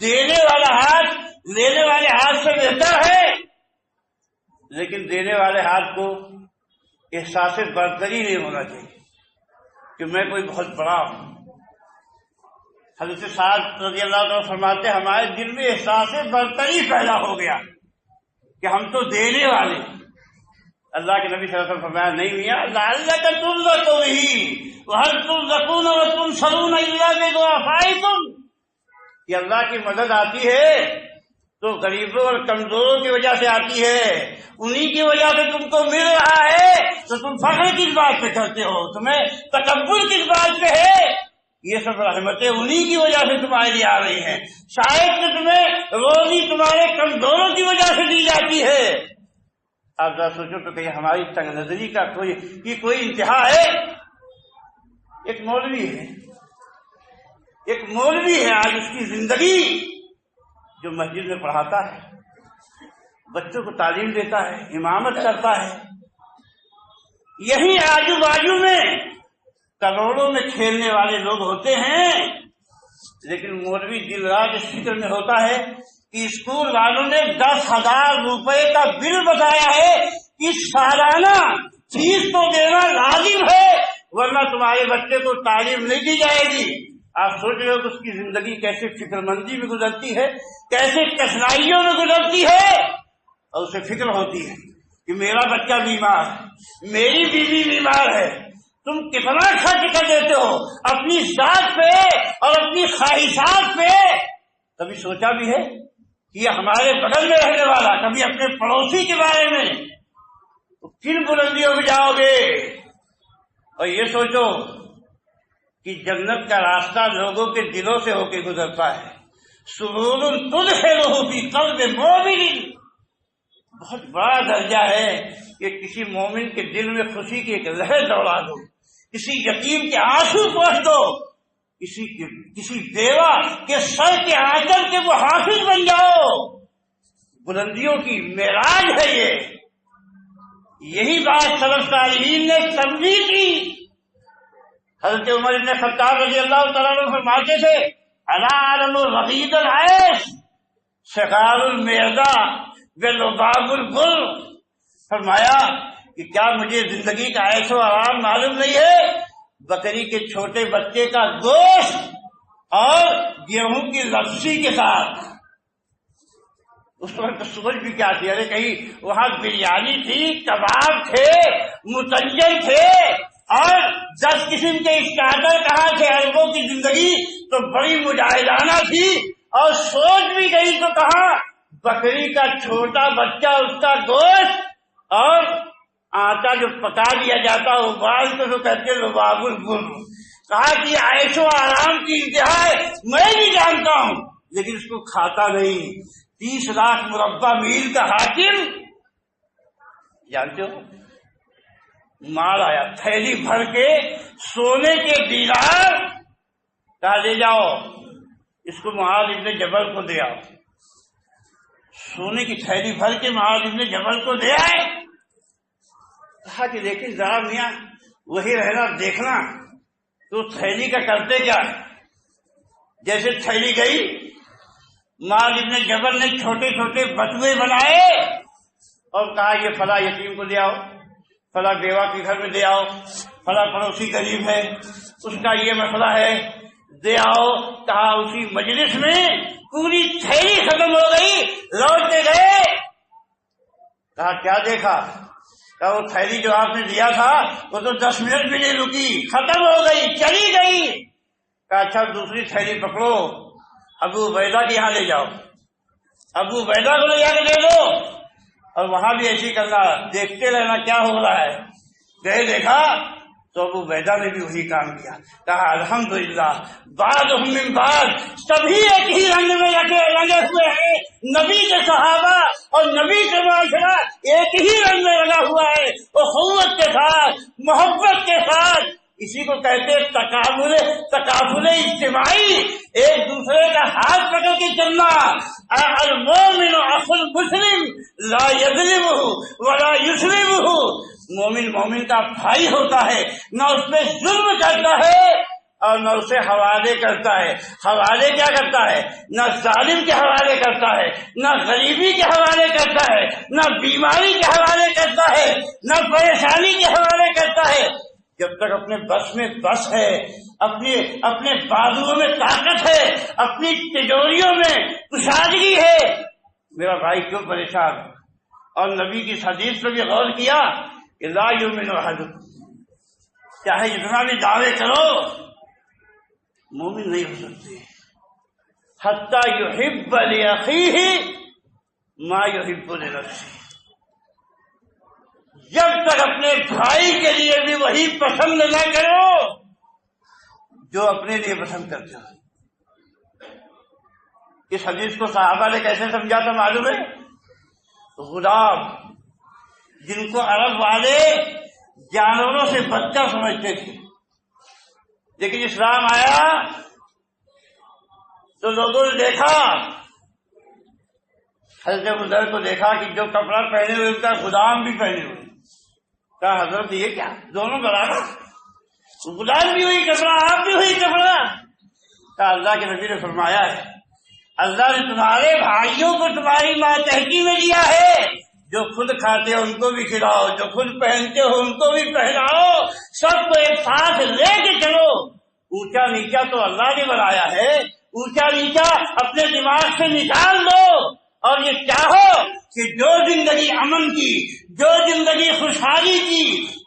A: دینے والا ہاتھ لینے والے ہاتھ سے بہتر ہے، لیکن دینے والے ہاتھ کو احساس برتری نہیں ہونا چاہیے کہ میں کوئی بہت بڑا ہوں۔ حضرت سعد رضی اللہ عنہ فرماتے ہمارے دل میں احساس برتری پیدا ہو گیا کہ ہم تو دینے والے۔ اللہ کے نبی صلی اللہ علیہ وسلم فرمایا نہیں میاں، لعلک ترزق بہ وہل ترزقون وتنصرون الا بضعفائکم، کہ اللہ کی مدد آتی ہے تو غریبوں اور کمزوروں کی وجہ سے آتی ہے، انہی کی وجہ سے تم کو مل رہا ہے، تو تم فخر کس بات پہ کرتے ہو، تمہیں تکبر کس بات پہ ہے؟ یہ سب رحمتیں انہی کی وجہ سے تمہارے لیے آ رہی ہیں، شاید کہ تمہیں روزی تمہارے کمزوروں کی وجہ سے دی جاتی ہے۔ آپ ذرا سوچو تو کہیں ہماری تنگ نظری کا کوئی انتہا ہے؟ ایک مولوی ہے آج اس کی زندگی جو مسجد میں پڑھاتا ہے، بچوں کو تعلیم دیتا ہے، امامت کرتا ہے، یہی آجو باجو میں کروڑوں میں کھیلنے والے لوگ ہوتے ہیں، لیکن مولوی دن رات اس فکر میں ہوتا ہے کہ اسکول والوں نے 10,000 روپے کا بل بتایا ہے کہ سالانہ فیس تو دینا لازم ہے، ورنہ تمہارے بچے کو تعلیم نہیں دی جائے گی۔ آپ سوچ رہے ہو کہ اس کی زندگی کیسے فکر مندی میں گزرتی ہے، کیسے کٹھنائیوں میں گزرتی ہے، اور اسے فکر ہوتی ہے کہ میرا بچہ بیمار ہے، میری بیوی بیمار ہے، تم کتنا خرچ کر دیتے ہو اپنی ذات پہ اور اپنی خواہشات پہ۔ کبھی سوچا بھی ہے کہ یہ ہمارے بغل میں رہنے والا، کبھی اپنے پڑوسی کے بارے میں؟ تو کن بلندیوں میں جاؤ گے؟ اور یہ سوچو کہ جنت کا راستہ لوگوں کے دلوں سے ہو کے گزرتا ہے۔ سرور تدخلہ فی قلب مومن، بہت بڑا درجہ ہے کہ کسی مومن کے دل میں خوشی کی ایک لہر دوڑا دو، کسی یتیم کے آنسو پوچھ دو، کسی بیوہ کے سر کے آنچل کے وہ حافظ بن جاؤ۔ بلندیوں کی معراج ہے یہ۔ یہی بات سلف صالحین نے سمجھی تھی۔ حضرت عمر بن خطاب رضی اللہ تعالیٰ عنہ فرماتے تھے الا اعلم رغید العیش صغار المعدہ بلباب الگل، فرمایا کہ کیا مجھے زندگی کا عیش و آرام معلوم نہیں ہے؟ بکری کے چھوٹے بچے کا گوشت اور گیہوں کی لپسی کے ساتھ۔ اس وقت سوچ بھی کیا تھی، ارے کہیں وہاں بریانی تھی، کباب تھے، متنجن تھے اور 10 قسم کے اسٹارٹر کہاں تھے؟ عربوں کی زندگی تو بڑی مجاہدانہ تھی، اور سوچ بھی گئی تو کہاں بکری کا چھوٹا بچہ، اس کا گوشت اور آٹا جو پکا دیا جاتا ابال کو تو کہتے لباب الگل۔ کہا کہ عیش و آرام کی انتہا ہے، میں بھی جانتا ہوں، لیکن اس کو کھاتا نہیں۔ 30 لاکھ مربع میل کا حاکم، جانتے ہو، مال آیا تھیلی بھر کے سونے کے دینار، کہا لے جاؤ اس کو معاذ ابن جبل کو دے آؤ۔ سونے کی تھیلی بھر کے معاذ ابن جبل کو دے آئے۔ کہا کہ لیکن ذرا میاں وہی رہنا دیکھنا تو تھیلی کا کرتے کیا؟ جیسے تھیلی گئی، معاذ ابن جبل نے چھوٹے چھوٹے بٹوے بنائے اور کہا یہ فلاں یتیم کو دے آؤ، فلاں بیوہ کے گھر میں دے آؤ، فلاں پڑوسی غریب ہے اس کا یہ مسئلہ ہے، دے آؤ۔ کہا اسی مجلس میں پوری تھیلی ختم ہو گئی، لوٹ کے گئے۔ کہا کیا دیکھا؟ کہا وہ تھیلی جو آپ نے دیا تھا وہ تو 10 منٹ بھی نہیں رکی، ختم ہو گئی، چلی گئی۔ کہا اچھا دوسری تھیلی پکڑو، ابو عبیدہ کے یہاں لے جاؤ، ابو عبیدہ کو لے جا کے دے دو، اور وہاں بھی ایسی کرنا، دیکھتے رہنا کیا ہو رہا ہے۔ گئے دیکھا تو ابو عبیدہ نے بھی وہی کام کیا۔ کہا الحمدللہ بعضهم من بعض، سبھی ایک ہی رنگ میں رنگے ہوئے ہیں، نبی کے صحابہ اور نبی کے معاشرہ ایک ہی رنگ میں لگا ہوا ہے، اخوت کے ساتھ، محبت کے ساتھ۔ اسی کو کہتے ہیں تکافل اجتماعی، ایک دوسرے کا ہاتھ پکڑ کے چلنا۔ المومن اخو المسلم لا یظلمہ ولا یسلمہ، مومن کا بھائی ہوتا ہے، نہ اس پہ ظلم کرتا ہے اور نہ اسے حوالے کرتا ہے۔ حوالے کیا کرتا ہے؟ نہ ظالم کے حوالے کرتا ہے، نہ غریبی کے حوالے کرتا ہے، نہ بیماری کے حوالے کرتا ہے، نہ پریشانی کے حوالے کرتا ہے۔ جب تک اپنے بس میں بس ہے، اپنے بازوؤں میں طاقت ہے، اپنی تجوریوں میں کشادگی ہے، میرا بھائی کیوں پریشان ہے؟ اور نبی کی حدیث پہ بھی غور کیا کہ لا یؤمن احدکم، چاہے جتنا بھی دعوے کرو مومن نہیں ہو سکتے حتی یحب لاخیہ ما یحب لنفسہ، جب تک اپنے بھائی کے لیے بھی وہی پسند نہ کرو جو اپنے لیے پسند کرتے ہو۔ اس حدیث کو صحابہ نے کیسے سمجھا تھا معلوم ہے؟ غلام جن کو عرب والے جانوروں سے بدتر سمجھتے تھے، لیکن اسلام آیا تو لوگوں نے دیکھا، حضرت ابو ذر کو دیکھا کہ جو کپڑا پہنے ہوئے ان کا غلام بھی پہنے ہوئے، کہا حضرت یہ کیا، دونوں برابر، غلام بھی ہوئی کپڑا آپ بھی ہوئی کپڑا؟ کہا اللہ کے نبی نے فرمایا ہے اللہ نے تمہارے بھائیوں کو تمہاری ماتحتی میں دیا ہے، جو خود کھاتے ہو ان کو بھی کھلاؤ، جو خود پہنتے ہو ان کو بھی پہناؤ، سب کو ایک ساتھ لے کے چلو۔ اونچا نیچا تو اللہ نے بنایا ہے، اونچا نیچا اپنے دماغ سے نکال دو اور یہ چاہو کہ جو زندگی امن کی، جو زندگی خوشحالی کی،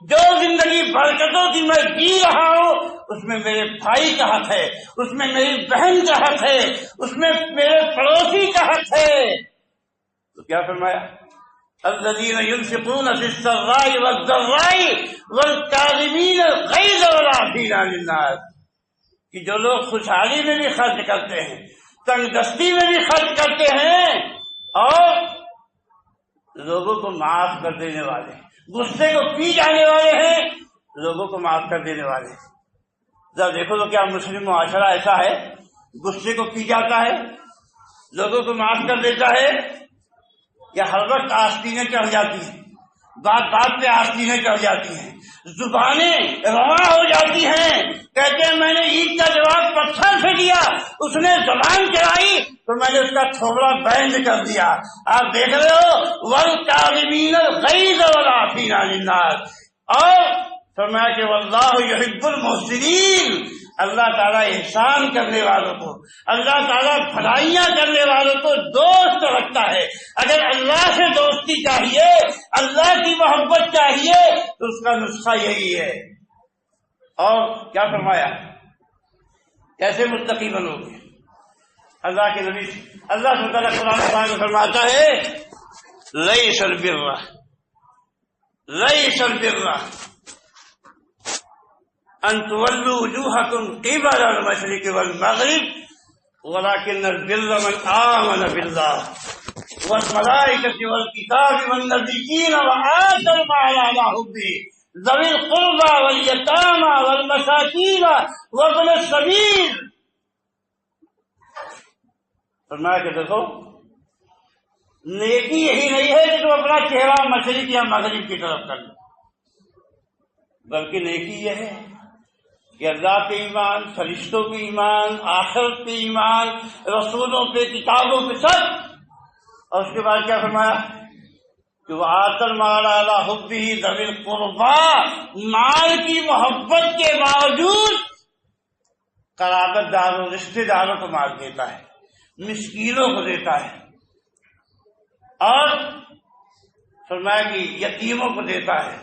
A: جو زندگی برکتوں کی میں جی رہا ہوں، اس میں میرے بھائی کا حق ہے، اس میں میری بہن کا حق ہے، اس میں میرے پڑوسی کا حق ہے۔ تو کیا فرمایا؟ الذین ينفقون فی السراء والضراء والکاظمین الغیظ والعافین عن الناس، کہ جو لوگ خوشحالی میں بھی خرچ کرتے ہیں، تنگ دستی میں بھی خرچ کرتے ہیں، اور لوگوں کو معاف کر دینے والے، غصے کو پی جانے والے ہیں، لوگوں کو معاف کر دینے والے۔ ذرا دیکھو تو کیا مسلم معاشرہ ایسا ہے غصے کو پی جاتا ہے، لوگوں کو معاف کر دیتا ہے، یا ہر وقت آستینیں چڑھ جاتی ہیں، بات بات پہ آستینیں چڑھ جاتی ہیں، زبانیں رواں ہو جاتی ہیں، کہتے ہیں میں نے عید کا جواب پتھر سے دیا، اس نے زبان چڑھائی تو میں نے اس کا تھوڑا بینڈ کر دیا۔ آپ دیکھ رہے ہو والکاظمین الغیظ والعافین عن الناس، اور فرمایا کہ واللہ یحب المحسنین، اللہ تعالیٰ احسان کرنے والوں کو، اللہ تعالیٰ بھلائیاں کرنے والوں کو دوست رکھتا ہے۔ اگر اللہ سے دوستی چاہیے، اللہ کی محبت چاہیے تو اس کا نسخہ یہی ہے۔ اور کیا فرمایا؟ کیسے متقی بنو گے؟ اللہ کے نبی اللہ تعالیٰ قرآن پاک میں فرماتا ہے لیس البر ان تولوا وجوهكم قبل المشرق والمغرب ولكن البر من آمن بالله والملائكة والكتاب والنبيين وآتى المال على حبه ذوي القربى واليتامى والمساكين وابن السبيل۔ فرمایا کہ دیکھو نیکی یہی نہیں ہے کہ تم اپنا چہرہ مشرق یا مغرب کی طرف کر لو، بلکہ نیکی یہ ہے کہ اللہ پہ ایمان، فرشتوں پہ ایمان، آخرت پہ ایمان، رسولوں پہ، کتابوں پہ، سب۔ اور اس کے بعد کیا فرمایا کہ وَآتَى الْمَالَ عَلَىٰ حُبِّهِ ذَوِي الْقُرْبَىٰ، مال کی محبت کے باوجود قرابت داروں، رشتے داروں کو مال دیتا ہے، مسکینوں کو دیتا ہے، اور فرمایا کہ یتیموں کو دیتا ہے،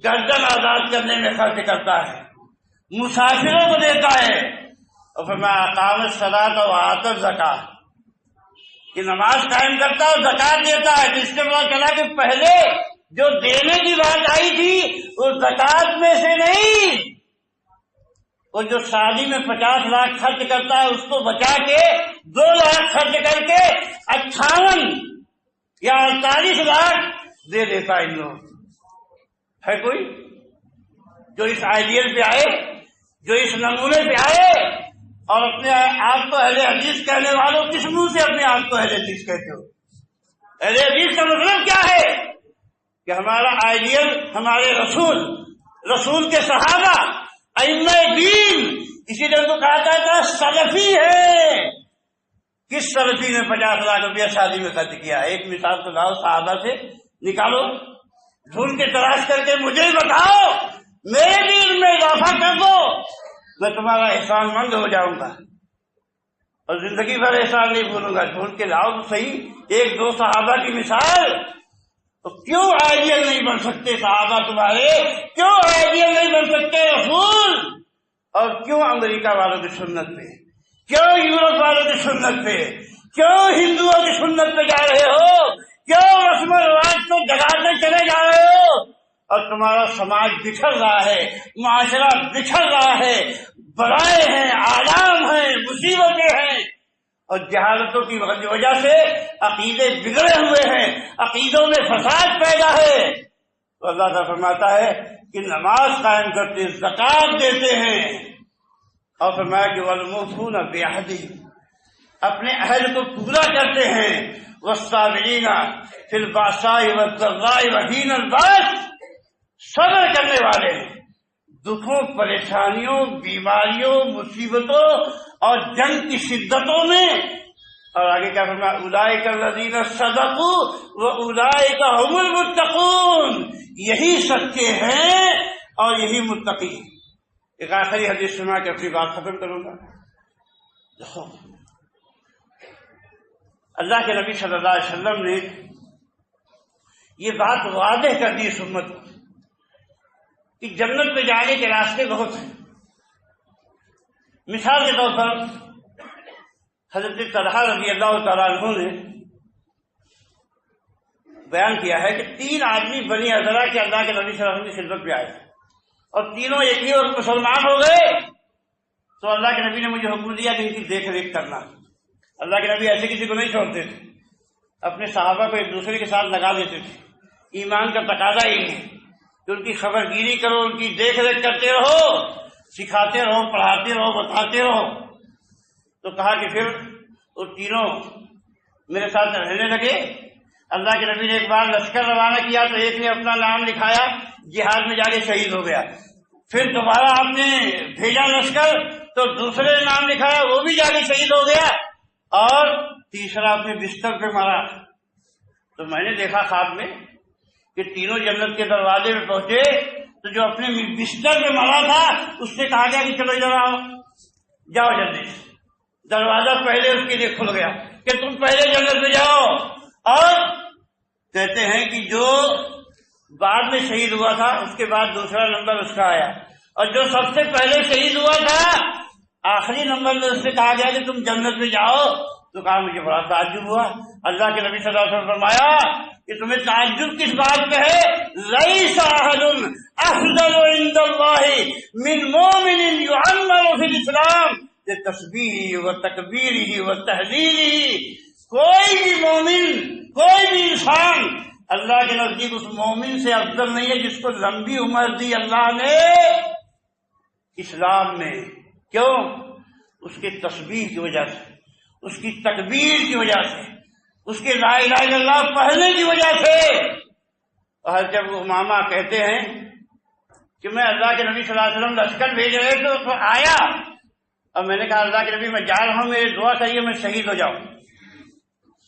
A: گردن آزاد کرنے میں خرچ کرتا ہے، مسافروں کو دیتا ہے، اور فرمایا اقام الصلاۃ وآتی الزکاۃ، کہ نماز قائم کرتا ہے اور زکات دیتا ہے۔ تو اس سے پتا چلا کہ پہلے جو دینے کی بات آئی تھی وہ زکات میں سے نہیں، وہ جو شادی میں 50 لاکھ خرچ کرتا ہے اس کو بچا کے 2 لاکھ خرچ کر کے 58 یا 48 لاکھ دے دیتا ہے۔ ان لوگ ہے کوئی جو اس آئیڈیل پہ آئے، جو اس نمونے پہ آئے؟ اور اپنے آپ کو اہل حدیث کہنے والوں کس منہ سے اپنے آپ کو اہل حدیث کہتے ہو؟ اہل حدیث کا مطلب کیا ہے؟ کہ ہمارا آئیڈیل ہمارے رسول کے صحابہ، ائمہ دین، اسی لیے ان کو کہا جاتا ہے سلفی ہے۔ کس سلفی نے 50 لاکھ روپیہ شادی میں خرچ کیا؟ ایک مثال تو لاؤ، صحابہ سے نکالو، ڈھونڈ کے تلاش کر کے مجھے ہی بتاؤ، میرے دین میں اضافہ کر دو، میں تمہارا احسان مند ہو جاؤں گا اور زندگی بھر احسان نہیں بھولوں گا۔ ڈھونڈ کے لاؤ تو صحیح 1-2 صحابہ کی مثال۔ تو کیوں آئیڈیل نہیں بن سکتے صحابہ تمہارے؟ کیوں آئیڈیل نہیں بن سکتے رسول؟ اور کیوں امریکہ والوں کی سنت پہ، کیوں یورپ والوں کی سنت پہ، کیوں ہندوؤں کی سنت پہ جا رہے ہو؟ کیوں رسم و رواج کو جگاتے چلے جا رہے ہو؟ اور تمہارا سماج بکھر رہا ہے، معاشرہ بکھر رہا ہے، بلائیں ہیں، آلام ہیں، مصیبتیں ہیں، اور جہالتوں کی وجہ سے عقیدے بگڑے ہوئے ہیں، عقیدوں میں فساد پیدا ہے، تو اللہ تعالیٰ فرماتا ہے کہ نماز قائم کرتے ہیں، زکوٰۃ دیتے ہیں، اور فرمایا کہ والموفون بعہدہم، اپنے عہد کو پورا کرتے ہیں، والصابرین فی البأساء والضراء وحین البأس، صبر کرنے والے ہیں دکھوں، پریشانیوں، بیماریوں، مصیبتوں اور جنگ کی شدتوں میں۔ اور آگے کیا فرمایا؟ اولئک الذین صدقوا واولئک هم المتقون، یہی سچے ہیں اور یہی متقی ہیں۔ ایک آخری حدیث سنا کے اپنی بات ختم کروں گا۔ دیکھو اللہ کے نبی صلی اللہ علیہ وسلم نے یہ بات واضح کر دی اس امت کو کہ جنت میں جانے کے راستے بہت ہیں۔ مثال کے طور پر حضرت طلحہ رضی اللہ تعالیٰ عنہ نے بیان کیا ہے کہ 3 آدمی بنی عذرا کے اللہ کے نبی صلی اللہ علیہ وسلم کی خدمت پہ آئے اور تینوں ایک ہی وقت مسلمان ہو گئے، تو اللہ کے نبی نے مجھے حکم دیا کہ ان کی دیکھ ریکھ کرنا۔ اللہ کے نبی ایسے کسی کو نہیں چھوڑتے تھے، اپنے صحابہ کو ایک دوسرے کے ساتھ لگا دیتے تھے۔ ایمان کا تقاضا یہی ہے کہ ان کی خبر گیری کرو، ان کی دیکھ ریکھ کرتے رہو، سکھاتے رہو، پڑھاتے رہو، بتاتے رہو۔ تو کہا کہ پھر وہ تینوں میرے ساتھ رہنے لگے۔ اللہ کے نبی نے ایک بار لشکر روانہ کیا تو ایک نے اپنا نام لکھایا، جہاد میں جا کے شہید ہو گیا۔ پھر دوبارہ آپ نے بھیجا لشکر تو دوسرے نے نام لکھایا، وہ بھی جا کے شہید ہو گیا، اور تیسرا اپنے بستر پہ مرا۔ تو میں نے دیکھا خواب میں کہ تینوں جنت کے دروازے میں پہنچے تو جو اپنے بستر پہ مرا تھا اس سے کہا گیا کہ چلو ادھر آؤ، جاؤ جلدی سے۔ دروازہ پہلے اس کے لیے کھل گیا کہ تم پہلے جنت میں جاؤ۔ اور کہتے ہیں کہ جو بعد میں شہید ہوا تھا اس کے بعد دوسرا نمبر اس کا آیا، اور جو سب سے پہلے شہید ہوا تھا آخری نمبر میں اس سے کہا گیا کہ تم جنت میں جاؤ۔ تو کہا مجھے بڑا تعجب ہوا۔ اللہ کے نبی صلی اللہ علیہ وسلم فرمایا کہ تمہیں تعجب کس بات پہ ہے؟ لیس احد افضل عند اللہ من مومن یعمر فی الاسلام بتسبیحہ وتکبیرہ وتہلیلہ، کوئی بھی مومن، کوئی بھی انسان اللہ کے نزدیک اس مومن سے افضل نہیں ہے جس کو لمبی عمر دی اللہ نے اسلام میں۔ کیوں؟ اس کے تسبیح کی وجہ سے، اس کی تکبیر کی وجہ سے، اس کے لا الہ الا اللہ پڑھنے کی وجہ سے۔ اور جب امامہ کہتے ہیں کہ میں اللہ کے نبی صلی اللہ علیہ وسلم لشکر بھیج رہے تو آیا، اور میں نے کہا اللہ کے نبی میں جا رہا ہوں، میری دعا کریے میں شہید ہو جاؤں۔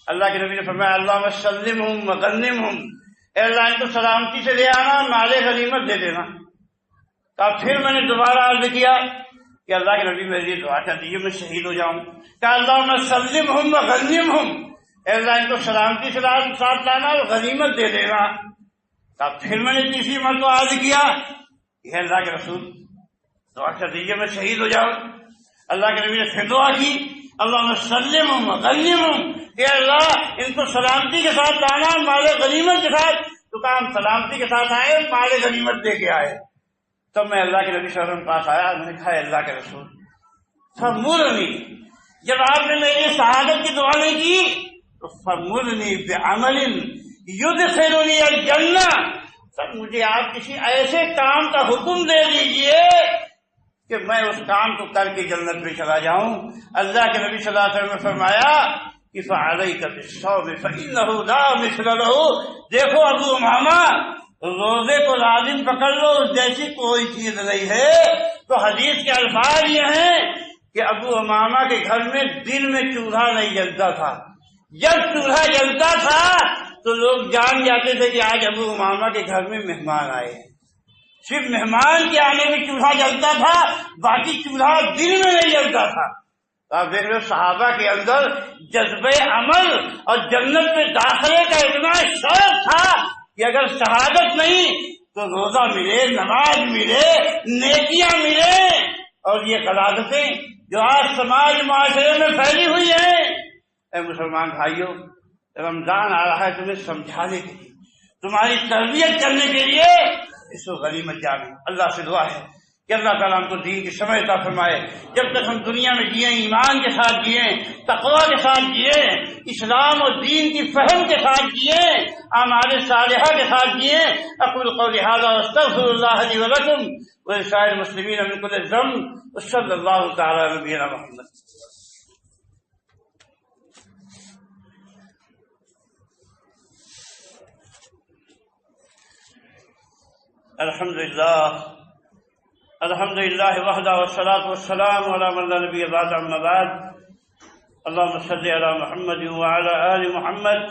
A: اللہ کے نبی نے فرمایا اللہم سلمہم وغنمہم، اے اللہ ان کو سلامتی سے لے آنا، مال غنیمت دے دینا۔ پھر میں نے دوبارہ عرض کیا کہ اللہ کے نبی میری دعا کر دیجیے میں شہید ہو جاؤں۔ کہ اللہم سلمہم وغنمہم، اے اللہ ان کو سلامتی سے ساتھ لانا اور غنیمت دے دینا۔ پھر میں نے تیسری مرتبہ عرض کیا کہ اللہ کے رسول دعا کر دیجیے میں شہید ہو جاؤں۔ اللہ کے نبی نے پھر دعا کی اللہم سلمہم وغنمہم، کہ اللہ ان کو سلامتی کے ساتھ لانا مال غنیمت کے ساتھ۔ تو کہا ہم سلامتی کے ساتھ آئے، مال غنیمت دے کے آئے۔ تب میں اللہ کے نبی صلی اللہ علیہ وسلم کے پاس آیا، میں نے کہا اللہ کے رسول فمرنی، جب آپ نے میری شہادت کی دعا نہیں کی تو فمرنی بعمل یدخلنی الجنہ، سر مجھے آپ کسی ایسے کام کا حکم دے دیجئے کہ میں اس کام کو کر کے جنت میں چلا جاؤں۔ اللہ کے نبی صلی اللہ علیہ وسلم نے فرمایا کہ فعلیک بالصوم فإنہ لا مثل لہ، دیکھو ابو امامہ روزے کو لازم پکڑ لو جیسی کوئی چیز نہیں ہے۔ تو حدیث کے الفاظ یہ ہیں کہ ابو امامہ کے گھر میں دن میں چولہا نہیں جلتا تھا، جب چولہا جلتا تھا تو لوگ جان جاتے تھے کہ آج ابو امامہ کے گھر میں مہمان آئے ہیں۔ صرف مہمان کے آنے میں چولہا جلتا تھا، باقی چولہا دن میں نہیں جلتا تھا۔ آپ دیکھ رہے ہو صحابہ کے اندر جذبہ عمل اور جنت میں داخلے کا اتنا شوق تھا کہ اگر شہادت نہیں تو روزہ ملے، نماز ملے، نیکیاں ملے۔ اور یہ غلاظتیں جو آج سماج معاشرے میں پھیلی ہوئی ہیں، اے مسلمان بھائیوں رمضان آ رہا ہے تمہیں سمجھانے کے لیے، تمہاری تربیت کرنے کے لیے اس کو غنیمت جانو۔ اللہ سے دعا ہے کہ اللہ تعالیٰ ہم کو دین کی سمجھ عطا فرمائے. جب تک ہم دنیا میں جئیں ایمان کے ساتھ جئیں، تقویٰ کے ساتھ جئیں، اسلام اور دین کی فہم کے ساتھ جئیں، اعمال صالحہ کے ساتھ جئیں. اقول قولی ھذا واستغفر اللہ لی ولکم ولسائر المسلمین من کل ذنب وصلی اللہ تعالی علی نبینا محمد. الحمد للہ وحدہ والصلاة والسلام علی من لا نبی بعد اما بعد. اللهم صل علی محمد وعلى آل محمد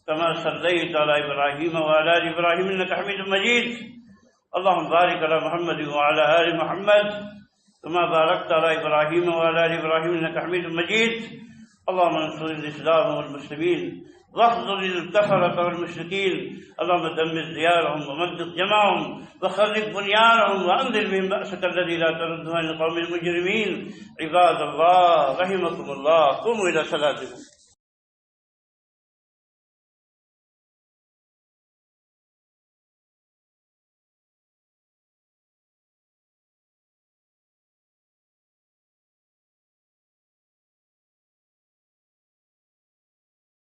A: كما صليت على إبراهيم وعلى آل إبراهيم إنك حميد مجيد. اللهم بارك على محمد وعلى آل محمد كما باركت على إبراهيم وعلى آل إبراهيم إنك حميد مجيد. اللهم انصر الإسلام والمسلمين واخذل الكفرة والمشركين. اللهم دمر ديارهم ومزق جمعهم وخرب بنيانهم وأنزل بهم بأسك الذي لا ترد عن القوم المجرمين. عباد الله رحمكم الله، قوموا إلى صلاتكم.